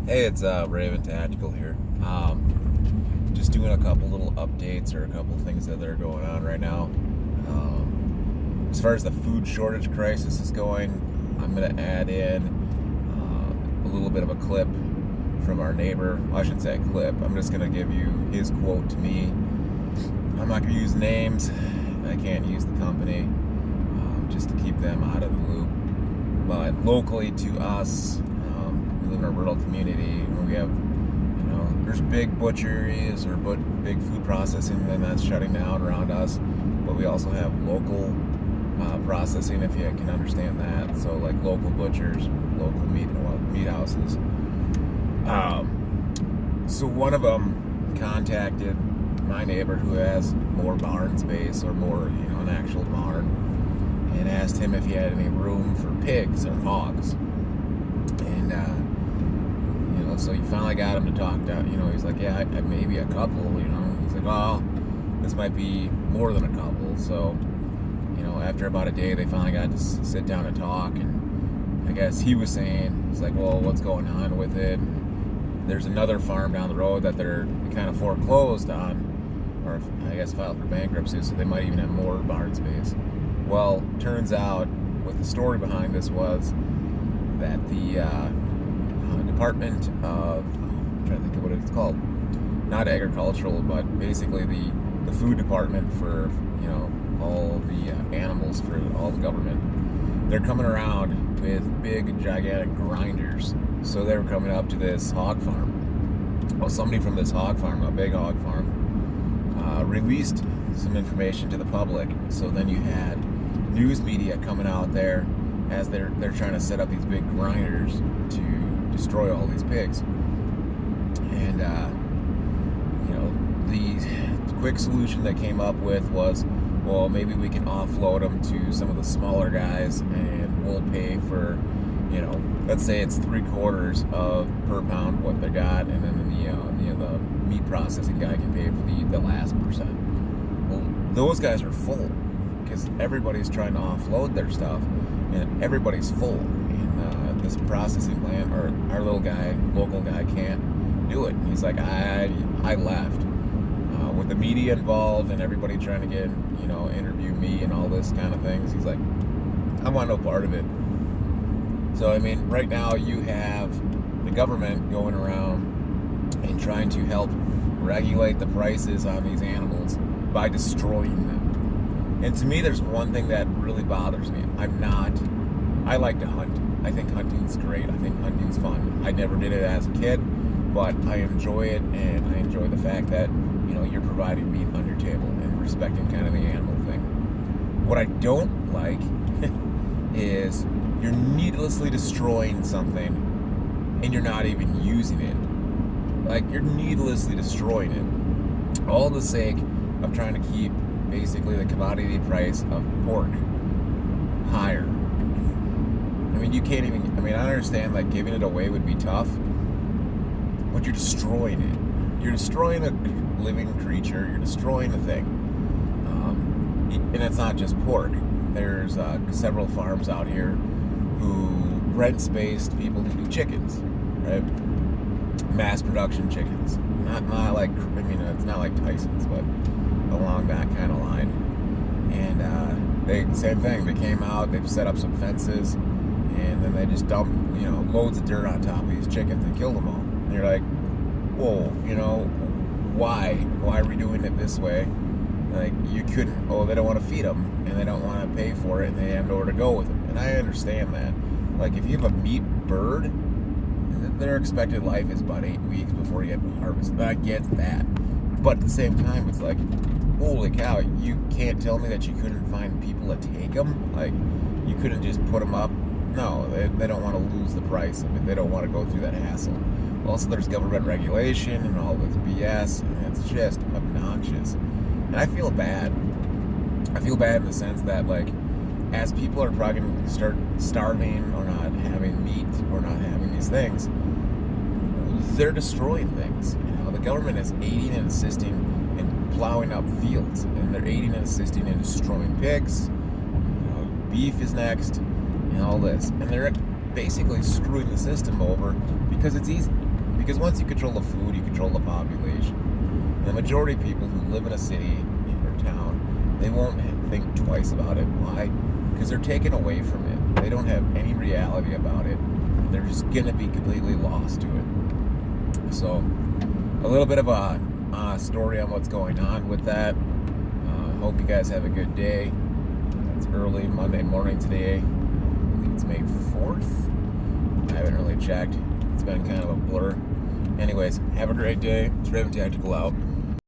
Hey, it's Raven Tactical here. Just doing a couple little updates or a couple things that are going on right now. As far as the food shortage crisis is going, I'm going to add in a little bit of a clip from our neighbor. Well, I shouldn't say a clip. I'm just going to give you his quote to me. I'm not going to use names. I can't use the company just to keep them out of the loop. But locally to us, we live in a rural community where we have, there's big butcheries or big food processing, and that's shutting down around us. But we also have local processing, if you can understand that. So like local butchers, local meat houses. So one of them contacted my neighbor who has more barn space or more, an actual barn, and asked him if he had any room for pigs or hogs. And so you finally got him to talk to, he's like, yeah, maybe a couple, He's like, oh, this might be more than a couple. So, after about a day, they finally got to sit down and talk. And I guess he was saying, he's like, well, what's going on with it? And there's another farm down the road that they kind of foreclosed on, or I guess filed for bankruptcy, so they might even have more barn space. Well, turns out what the story behind this was that the Department of, I'm trying to think of what it's called, not agricultural, but basically the food department for, all the animals for all the government, they're coming around with big, gigantic grinders. So they were coming up to this hog farm. Well, somebody from this hog farm, a big hog farm, released some information to the public. So then you had news media coming out there as they're trying to set up these big grinders to destroy all these pigs. And the quick solution they came up with was, well, maybe we can offload them to some of the smaller guys, and we'll pay for, let's say it's 3/4 of per pound what they got, and then the meat processing guy can pay for the last percent. Well, those guys are full because everybody's trying to offload their stuff, and everybody's full. And this processing plant, or our local guy can't do it. And he's like, I left. With the media involved and everybody trying to get, interview me and all this kind of things, he's like, I want no part of it. So, right now you have the government going around and trying to help regulate the prices on these animals by destroying them. And to me, there's one thing that really bothers me. I like to hunt. I think hunting's great. I think hunting's fun. I never did it as a kid, but I enjoy it, and I enjoy the fact that, you're providing meat on your table and respecting kind of the animal thing. What I don't like is you're needlessly destroying something and you're not even using it. Like, you're needlessly destroying it, all in the sake of trying to keep basically the commodity price of pork higher. You can't even, I understand like giving it away would be tough, but you're destroying it. You're destroying a living creature, you're destroying a thing. And it's not just pork. There's several farms out here who rent space to people who do chickens, right? Mass production chickens. Not like, it's not like Tyson's, but along that kind of line. And same thing, they came out, they've set up some fences, and then they just dump, loads of dirt on top of these chickens and kill them all. And you're like, whoa, why? Why are we doing it this way? Like, you couldn't, they don't want to feed them, and they don't want to pay for it, and they have nowhere to go with them. And I understand that. Like, if you have a meat bird, their expected life is about 8 weeks before you get harvested. I get that. But at the same time, it's like, holy cow, you can't tell me that you couldn't find people to take them? Like, you couldn't just put them up? No, they don't want to lose the price of it. They don't want to go through that hassle. Also, there's government regulation and all this BS, and it's just obnoxious. And I feel bad. I feel bad in the sense that, like, as people are probably going to start starving or not having meat or not having these things, they're destroying things. The government is aiding and assisting in plowing up fields, and they're aiding and assisting in destroying pigs. Beef is next, and all this. And they're basically screwing the system over because it's easy. Because once you control the food, you control the population. And the majority of people who live in a city or town, they won't think twice about it. Why? Because they're taken away from it. They don't have any reality about it. They're just going to be completely lost to it. So, a little bit of a story on what's going on with that. Hope you guys have a good day. It's early Monday morning today. I believe it's May 4th. I haven't really checked. It's been kind of a blur. Anyways, have a great day. It's Raven Tactical out.